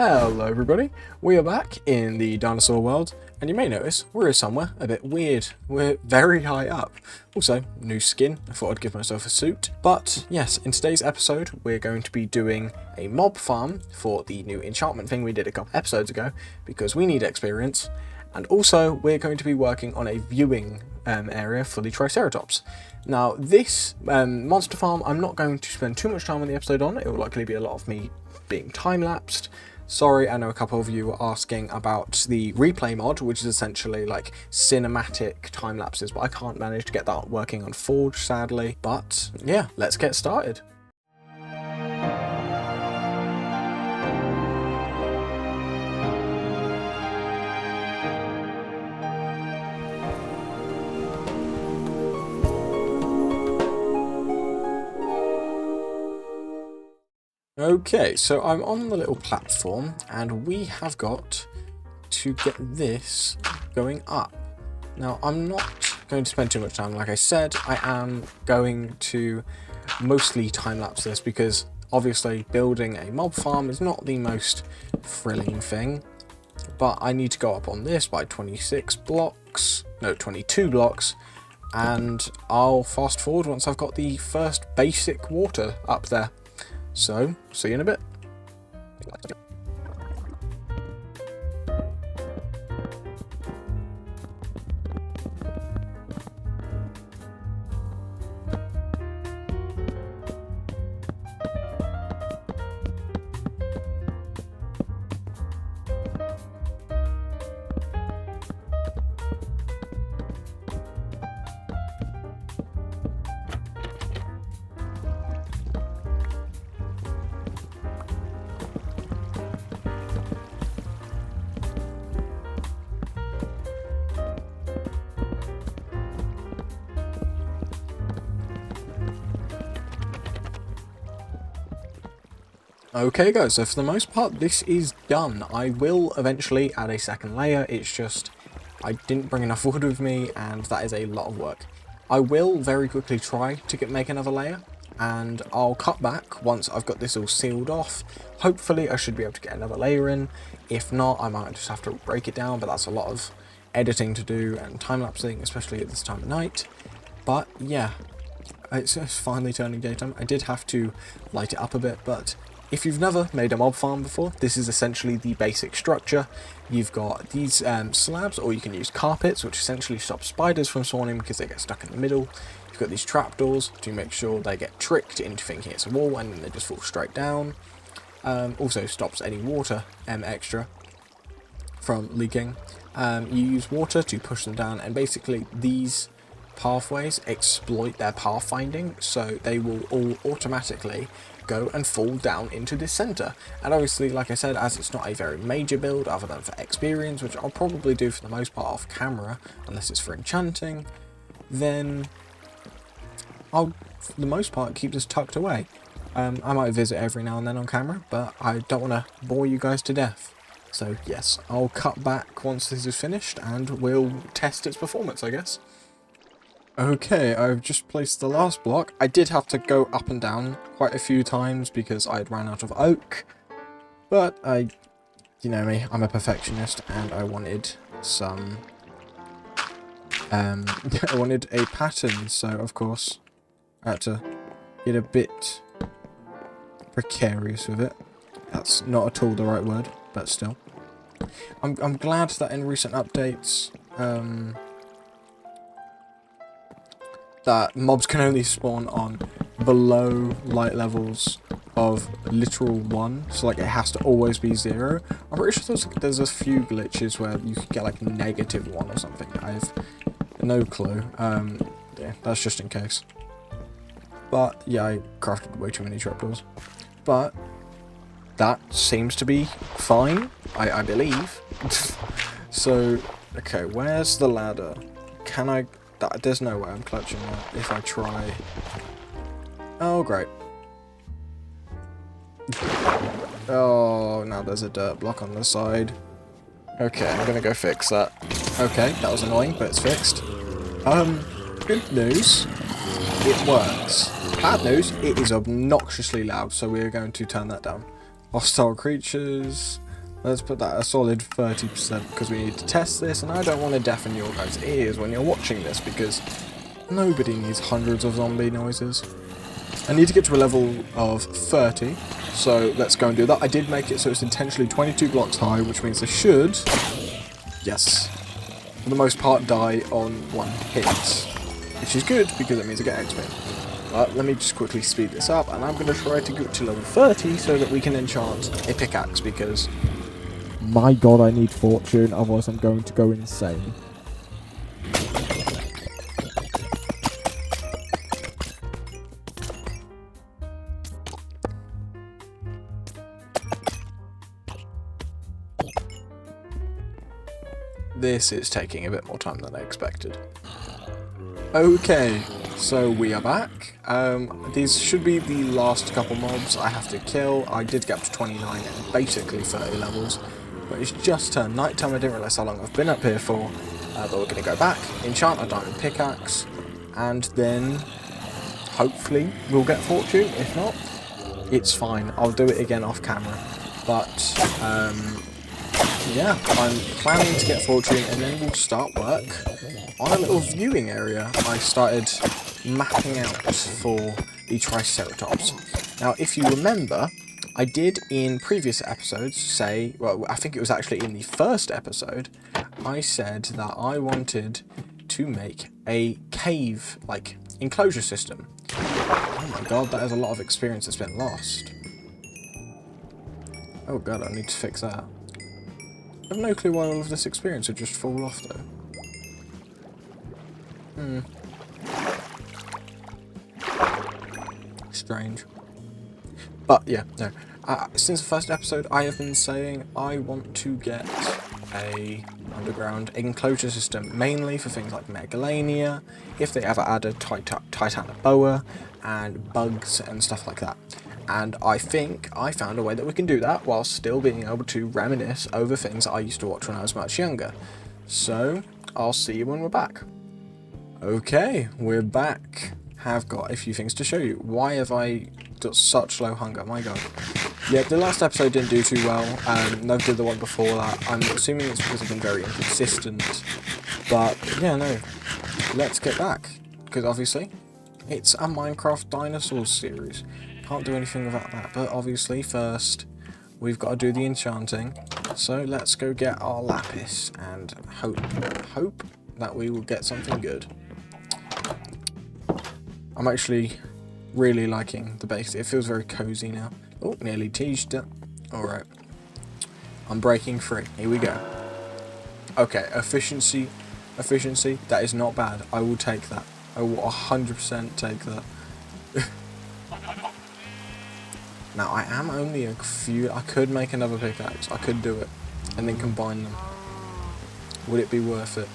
Hello everybody, we are back in the dinosaur world, and you may notice we're somewhere a bit weird. We're very high up. Also, new skin, I thought I'd give myself a suit. But yes, in today's episode we're going to be doing a mob farm for the new enchantment thing we did a couple episodes ago, because we need experience. And also we're going to be working on a viewing area for the Triceratops. Now this monster farm I'm not going to spend too much time on the episode on. It will likely be a lot of me being time-lapsed. Sorry, I know a couple of you were asking about the replay mod, which is essentially like cinematic time lapses, but I can't manage to get that working on Forge, sadly. But yeah, let's get started. Okay, so I'm on the little platform and we have got to get this going up. Now, I'm not going to spend too much time, like I said. I am going to mostly time-lapse this because obviously building a mob farm is not the most thrilling thing, but I need to go up on this by 22 blocks, and I'll fast forward once I've got the first basic water up there. So, see you in a bit. Okay guys, so for the most part this is done. I will eventually add a second layer, it's just I didn't bring enough wood with me and that is a lot of work. I will very quickly try to make another layer and I'll cut back once I've got this all sealed off. Hopefully I should be able to get another layer in. If not, I might just have to break it down, but that's a lot of editing to do and time-lapsing, especially at this time of night. But yeah, it's finally turning daytime. I did have to light it up a bit, but if you've never made a mob farm before, this is essentially the basic structure. You've got these slabs, or you can use carpets, which essentially stop spiders from spawning because they get stuck in the middle. You've got these trapdoors to make sure they get tricked into thinking it's a wall and then they just fall straight down. Also stops any water extra from leaking. You use water to push them down, and basically these pathways exploit their pathfinding, so they will all automatically go and fall down into this center. And obviously, like I said, as it's not a very major build other than for experience, which I'll probably do for the most part off camera unless it's for enchanting, then I'll for the most part keep this tucked away. I might visit every now and then on camera, but I don't want to bore you guys to death. So yes, I'll cut back once this is finished and we'll test its performance, I guess. Okay, I've just placed the last block. I did have to go up and down quite a few times because I had ran out of oak. But you know me, I'm a perfectionist and I wanted some, I wanted a pattern. So of course, I had to get a bit precarious with it. That's not at all the right word, but still. I'm glad that in recent updates, that mobs can only spawn on below light levels of literal 1, so like it has to always be 0. I'm pretty sure there's a few glitches where you could get like -1 or something. I have no clue. Yeah, that's just in case. But yeah, I crafted way too many trapdoors. But that seems to be fine, I believe. So, okay, where's the ladder? Can I... There's no way I'm clutching that if I try. Oh, great. Oh, now there's a dirt block on the side. Okay, I'm gonna go fix that. Okay, that was annoying, but it's fixed. Good news. It works. Bad news, it is obnoxiously loud, so we're going to turn that down. Hostile creatures. Let's put that a solid 30% because we need to test this, and I don't want to deafen your guys' ears when you're watching this because nobody needs hundreds of zombie noises. I need to get to a level of 30, so let's go and do that. I did make it so it's intentionally 22 blocks high, which means I should, yes, for the most part die on one hit, which is good because it means I get XP. But let me just quickly speed this up, and I'm going to try to get to level 30 so that we can enchant a pickaxe because, my god, I need fortune, otherwise I'm going to go insane. This is taking a bit more time than I expected. Okay, so we are back. These should be the last couple mobs I have to kill. I did get up to 29 and basically 30 levels, but it's just turned nighttime. I didn't realise how long I've been up here for, but we're going to go back, enchant a diamond pickaxe, and then hopefully we'll get fortune. If not, it's fine. I'll do it again off camera, but yeah, I'm planning to get fortune and then we'll start work on a little viewing area I started mapping out for the Triceratops. Now, if you remember, I did in previous episodes say, well, I think it was actually in the first episode, I said that I wanted to make a cave, like, enclosure system. Oh my god, that is a lot of experience that's been lost. Oh god, I need to fix that. I have no clue why all of this experience would just fall off, though. Strange. But, yeah, no. Since the first episode, I have been saying I want to get a underground enclosure system, mainly for things like Megalania, if they ever add a Titanoboa, and bugs and stuff like that. And I think I found a way that we can do that while still being able to reminisce over things I used to watch when I was much younger. So, I'll see you when we're back. Okay, we're back. Have got a few things to show you. Why have I got such low hunger? My god. Yeah, the last episode didn't do too well. Neither did the one before that. I'm assuming it's because I've been very inconsistent. But, yeah, no. Let's get back. Because obviously, it's a Minecraft Dinosaurs series. Can't do anything without that, but obviously first we've got to do the enchanting. So let's go get our lapis and hope that we will get something good. I'm actually really liking the base. It feels very cozy now. Oh, nearly teased it. Alright. I'm breaking free. Here we go. Okay, efficiency. That is not bad. I will take that. I will 100% take that. Now, I am only a few... I could make another pickaxe. I could do it. And then combine them. Would it be worth it?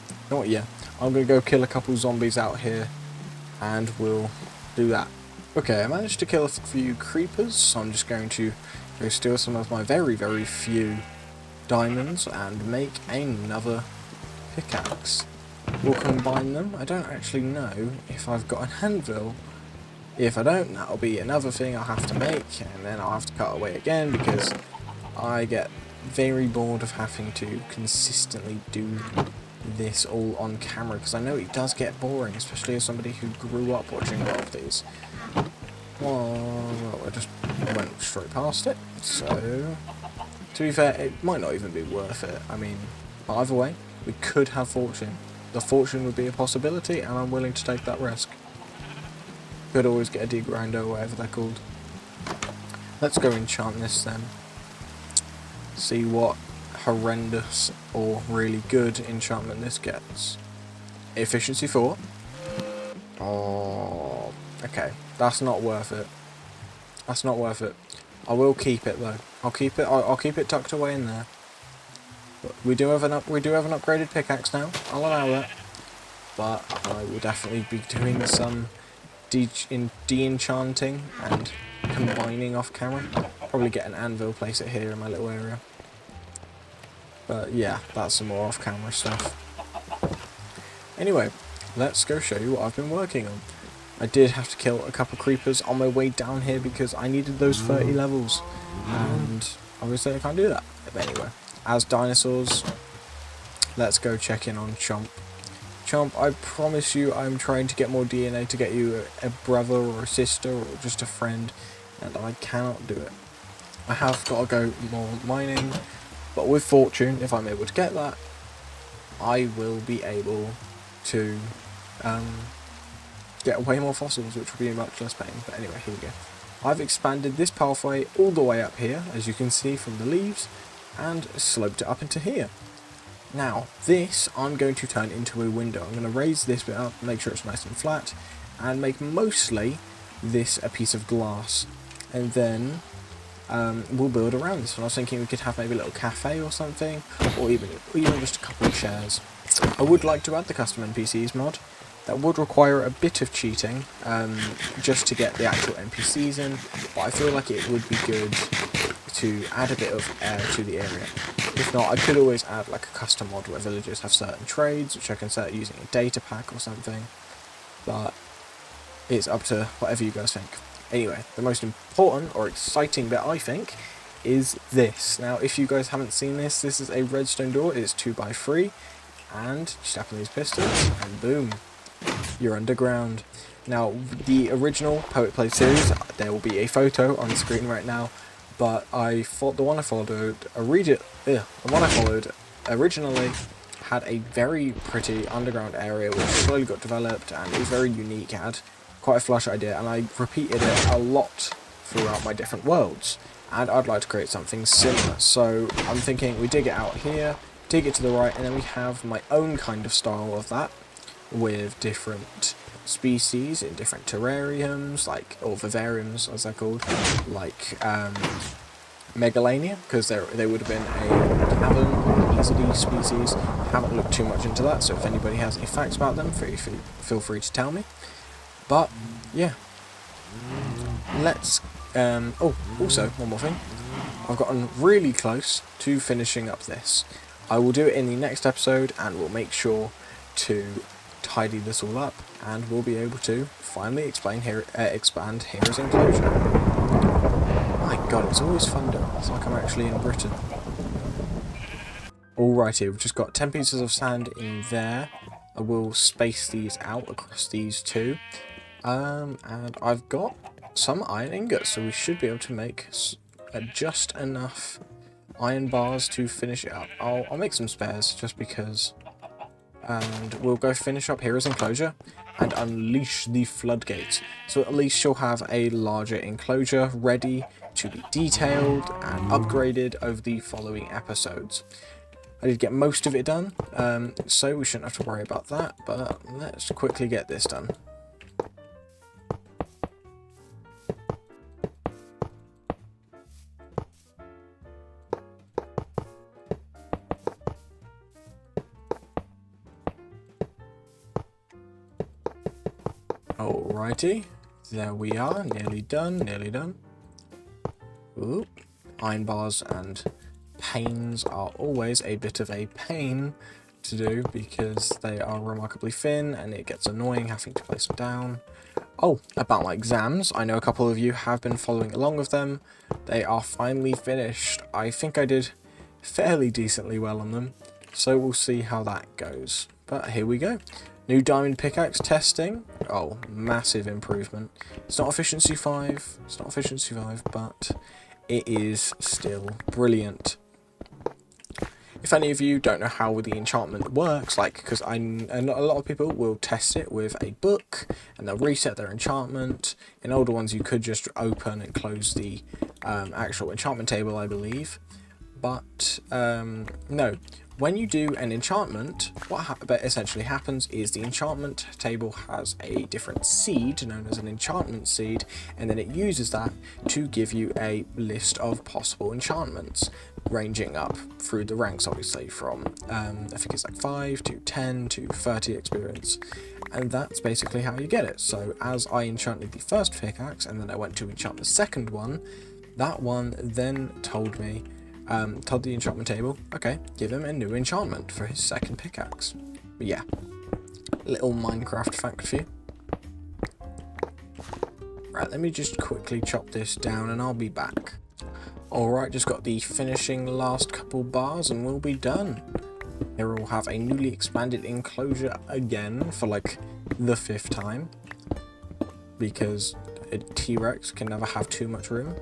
You know what, yeah. I'm going to go kill a couple zombies out here. And we'll do that. Okay, I managed to kill a few creepers. So I'm just going to go steal some of my very, very few diamonds. And make another pickaxe. We'll combine them. I don't actually know if I've got an anvil. If I don't, that'll be another thing I'll have to make, and then I'll have to cut away again because I get very bored of having to consistently do this all on camera, because I know it does get boring, especially as somebody who grew up watching a lot of these. Well, I just went straight past it, so to be fair, it might not even be worth it. I mean, either way, we could have fortune. The fortune would be a possibility, and I'm willing to take that risk. Could always get a degrinder or whatever they're called. Let's go enchant this then. See what horrendous or really good enchantment this gets. Efficiency 4. Oh, okay. That's not worth it. That's not worth it. I will keep it though. I'll keep it tucked away in there. But we do have an upgraded pickaxe now. I'll allow that. But I will definitely be doing some de-enchanting and combining off camera. Probably get an anvil, place it here in my little area. But yeah, that's some more off camera stuff. Anyway, let's go show you what I've been working on. I did have to kill a couple creepers on my way down here because I needed those 30 levels. And obviously I can't do that. But anyway, as dinosaurs, let's go check in on Chomp. Chomp, I promise you I'm trying to get more DNA to get you a brother or a sister or just a friend, and I cannot do it. I have got to go more mining, but with fortune, if I'm able to get that, I will be able to get way more fossils, which will be much less pain. But anyway, here we go. I've expanded this pathway all the way up here, as you can see from the leaves, and sloped it up into here. Now, this I'm going to turn into a window. I'm going to raise this bit up, make sure it's nice and flat, and make mostly this a piece of glass. And then we'll build around this. And I was thinking we could have maybe a little cafe or something, or even just a couple of chairs. I would like to add the custom NPCs mod. That would require a bit of cheating, just to get the actual NPCs in, but I feel like it would be good to add a bit of air to the area. If not, I could always add like a custom mod where villagers have certain trades, which I can set using a data pack or something, but it's up to whatever you guys think. Anyway, the most important or exciting bit, I think, is this. Now, if you guys haven't seen this, this is a redstone door. It's 2x3, and you step on these pistons, and boom, you're underground. Now, the original Poet Play series, there will be a photo on the screen right now, but the one I followed originally had a very pretty underground area which slowly got developed, and it was very unique. It had quite a flash idea, and I repeated it a lot throughout my different worlds, and I'd like to create something similar. So I'm thinking we dig it out here, dig it to the right, and then we have my own kind of style of that, with different species in different terrariums, or vivariums as they're called, like Megalania, because they would have been a cavern or lizardy species. I haven't looked too much into that, so if anybody has any facts about them, feel free to tell me. But yeah, let's also one more thing, I've gotten really close to finishing up this. I will do it in the next episode, and we'll make sure to tidy this all up, and we'll be able to finally expand Hero's Enclosure. My god, it's always fun doing it. It's like I'm actually in Britain. Alrighty, we've just got 10 pieces of sand in there. I will space these out across these two. And I've got some iron ingots, so we should be able to make just enough iron bars to finish it up. I'll make some spares, just because. And we'll go finish up Hero's Enclosure and unleash the floodgates. So at least you'll have a larger enclosure ready to be detailed and upgraded over the following episodes. I did get most of it done, so we shouldn't have to worry about that, but let's quickly get this done. Alrighty, there we are, nearly done. Ooh, iron bars and panes are always a bit of a pain to do because they are remarkably thin and it gets annoying having to place them down. Oh, about my exams, I know a couple of you have been following along with them. They are finally finished. I think I did fairly decently well on them, so we'll see how that goes. But here we go. New diamond pickaxe testing. Oh, massive improvement. It's not efficiency 5, but it is still brilliant. If any of you don't know how the enchantment works, because a lot of people will test it with a book and they'll reset their enchantment. In older ones, you could just open and close the actual enchantment table, I believe. But no. When you do an enchantment, what essentially happens is the enchantment table has a different seed known as an enchantment seed, and then it uses that to give you a list of possible enchantments, ranging up through the ranks, obviously, from I think it's like 5 to 10 to 30 experience, and that's basically how you get it. So as I enchanted the first pickaxe, and then I went to enchant the second one, that one then told me, told the enchantment table, okay, give him a new enchantment for his second pickaxe. But yeah, little Minecraft fact for you. Right, let me just quickly chop this down and I'll be back. Alright, just got the finishing last couple bars and we'll be done. Here we'll have a newly expanded enclosure again for like the 5th time. Because a T-Rex can never have too much room.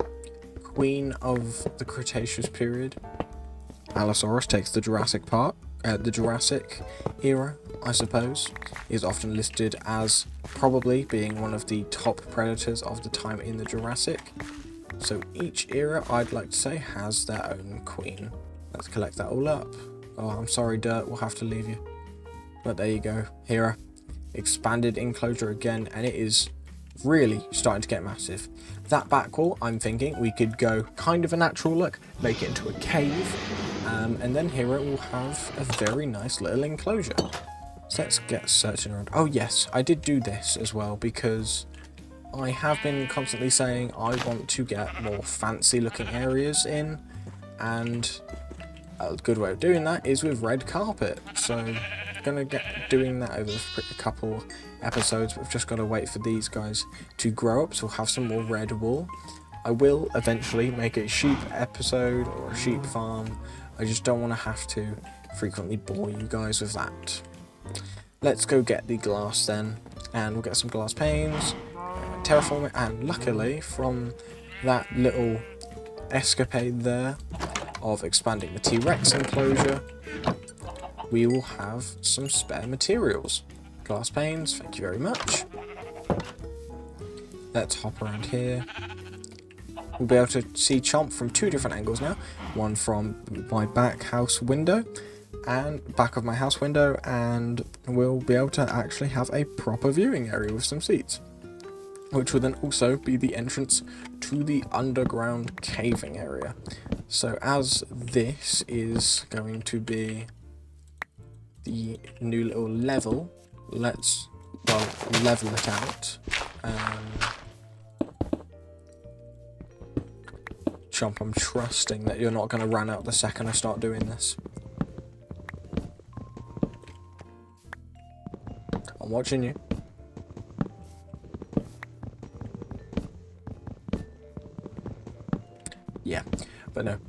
Queen of the Cretaceous period. Allosaurus takes the Jurassic part. The Jurassic era, I suppose, is often listed as probably being one of the top predators of the time in the Jurassic. So each era, I'd like to say, has their own queen. Let's collect that all up. Oh, I'm sorry, Dirt, we'll have to leave you. But there you go, Hera. Expanded enclosure again, and it is really starting to get massive. That back wall, I'm thinking we could go kind of a natural look, make it into a cave, and then Hera will have a very nice little enclosure. So let's get searching around. Oh yes, I did do this as well because I have been constantly saying I want to get more fancy looking areas in, and a good way of doing that is with red carpet. So I'm gonna get doing that over a couple episodes. We've just got to wait for these guys to grow up, so we'll have some more red wool. I will eventually make a sheep episode or a sheep farm. I just don't want to have to frequently bore you guys with that. Let's go get the glass then, and we'll get some glass panes, terraform it, and luckily from that little escapade there of expanding the T-Rex enclosure, we will have some spare materials. Glass panes, thank you very much. Let's hop around here. We'll be able to see Chomp from 2 different angles now. One from my back house window, and back of my house window, and we'll be able to actually have a proper viewing area with some seats, which will then also be the entrance to the underground caving area. So as this is going to be the new little level, let's, well, level it out. Chomp, I'm trusting that you're not going to run out the second I start doing this. I'm watching you. Yeah, but no,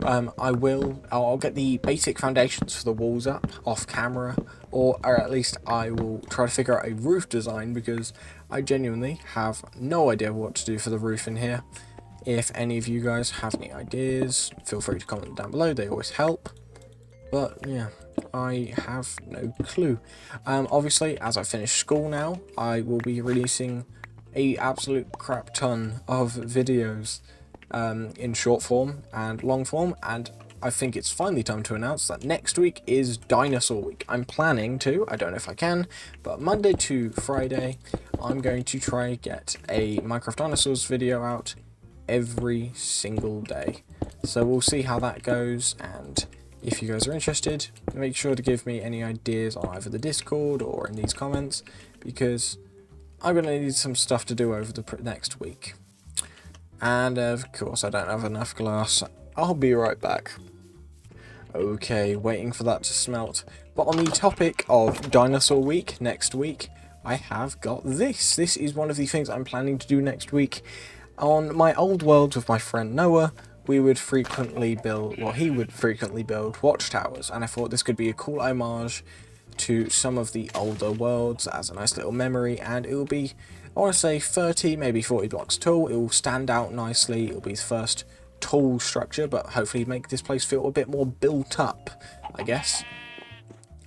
I'll get the basic foundations for the walls up off camera, or at least I will try to figure out a roof design, because I genuinely have no idea what to do for the roof in here. If any of you guys have any ideas, feel free to comment down below, they always help. But yeah, I have no clue. Obviously, as I finish school now, I will be releasing a absolute crap ton of videos in short form and long form, and I think it's finally time to announce that next week is Dinosaur Week. I'm planning to, I don't know if I can, but Monday to Friday, I'm going to try and get a Minecraft Dinosaurs video out every single day. So we'll see how that goes, and if you guys are interested, make sure to give me any ideas on either the Discord or in these comments, because I'm going to need some stuff to do over the next week. And of course I don't have enough glass. I'll be right back. Okay, waiting for that to smelt. But on the topic of Dinosaur Week next week, I have got this. This is one of the things I'm planning to do next week. On my old world with my friend Noah, we would frequently build, well, he would frequently build watchtowers, and I thought this could be a cool homage to some of the older worlds as a nice little memory, and it will be, I want to say 30, maybe 40 blocks tall. It will stand out nicely. It will be the first tall structure, but hopefully make this place feel a bit more built up, I guess.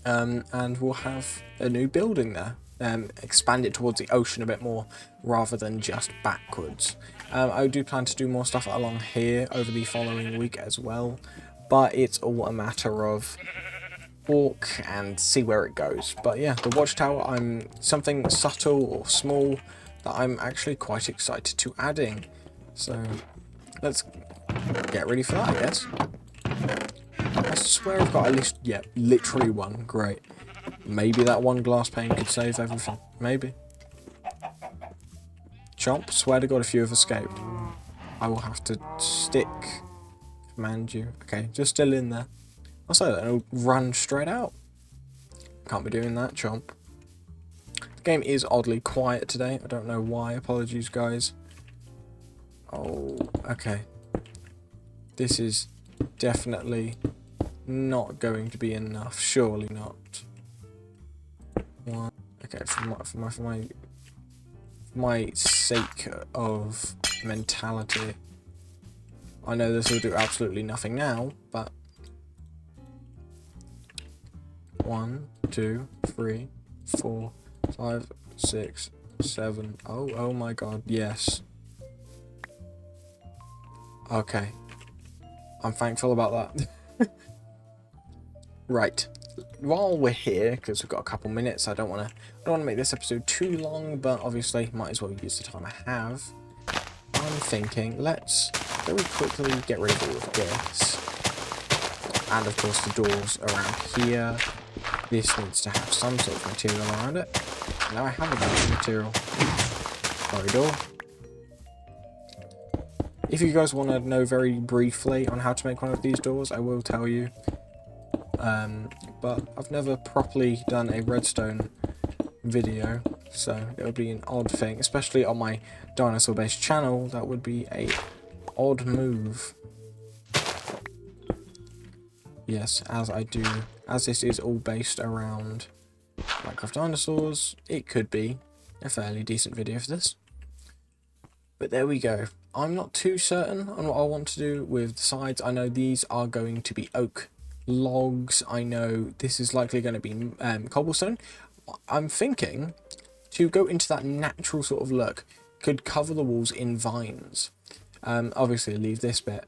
And we'll have a new building there. Expand it towards the ocean a bit more rather than just backwards. I do plan to do more stuff along here over the following week as well, but it's all a matter of walk and see where it goes. But yeah, the watchtower, I'm something subtle or small that I'm actually quite excited to adding. So let's get ready for that, I guess. I swear I've got at least, yeah, literally one. Great. Maybe that one glass pane could save everything. Maybe. Chomp, swear to God if you have escaped, I will have to stick command you. Okay, just still in there. I'll say that and it'll run straight out. Can't be doing that, Chomp. The game is oddly quiet today. I don't know why. Apologies, guys. Oh, okay. This is definitely not going to be enough. Surely not. One. Okay, for my sake of mentality, I know this will do absolutely nothing now, but 1, 2, 3, 4, 5, 6, 7. Oh my god, yes. Okay. I'm thankful about that. Right. While we're here, because we've got a couple minutes, I don't want to make this episode too long, but obviously might as well use the time I have. I'm thinking, let's very quickly get rid of all of this. And of course the doors around here. This needs to have some sort of material around it. Now I have a bunch of material. Corridor. If you guys want to know very briefly on how to make one of these doors, I will tell you. But I've never properly done a redstone video, so it would be an odd thing, especially on my dinosaur based channel. That would be a odd move. Yes, as this is all based around Minecraft dinosaurs, it could be a fairly decent video for this. But there we go. I'm not too certain on what I want to do with the sides. I know these are going to be oak logs. I know this is likely going to be cobblestone. I'm thinking to go into that natural sort of look, could cover the walls in vines. Obviously leave this bit,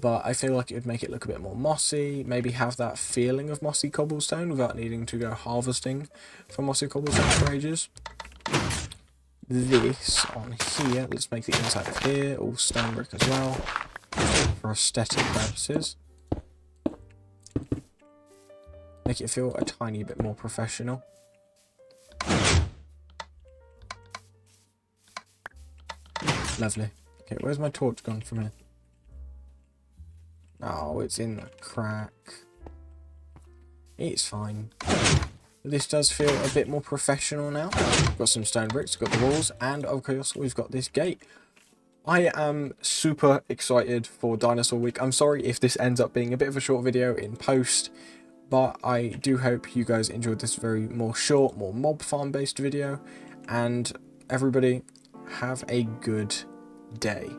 but I feel like it would make it look a bit more mossy, maybe have that feeling of mossy cobblestone without needing to go harvesting for mossy cobblestone for ages. This on here, let's make the inside of here all stone brick as well, for aesthetic purposes. Make it feel a tiny bit more professional. Lovely. Okay, where's my torch gone from here? Oh, it's in the crack. It's fine. This does feel a bit more professional now. We've got some stone bricks, we've got the walls, and of course we've got this gate. I am super excited for Dinosaur Week. I'm sorry if this ends up being a bit of a short video in post, but I do hope you guys enjoyed this more short, more mob farm based video, and everybody have a good day.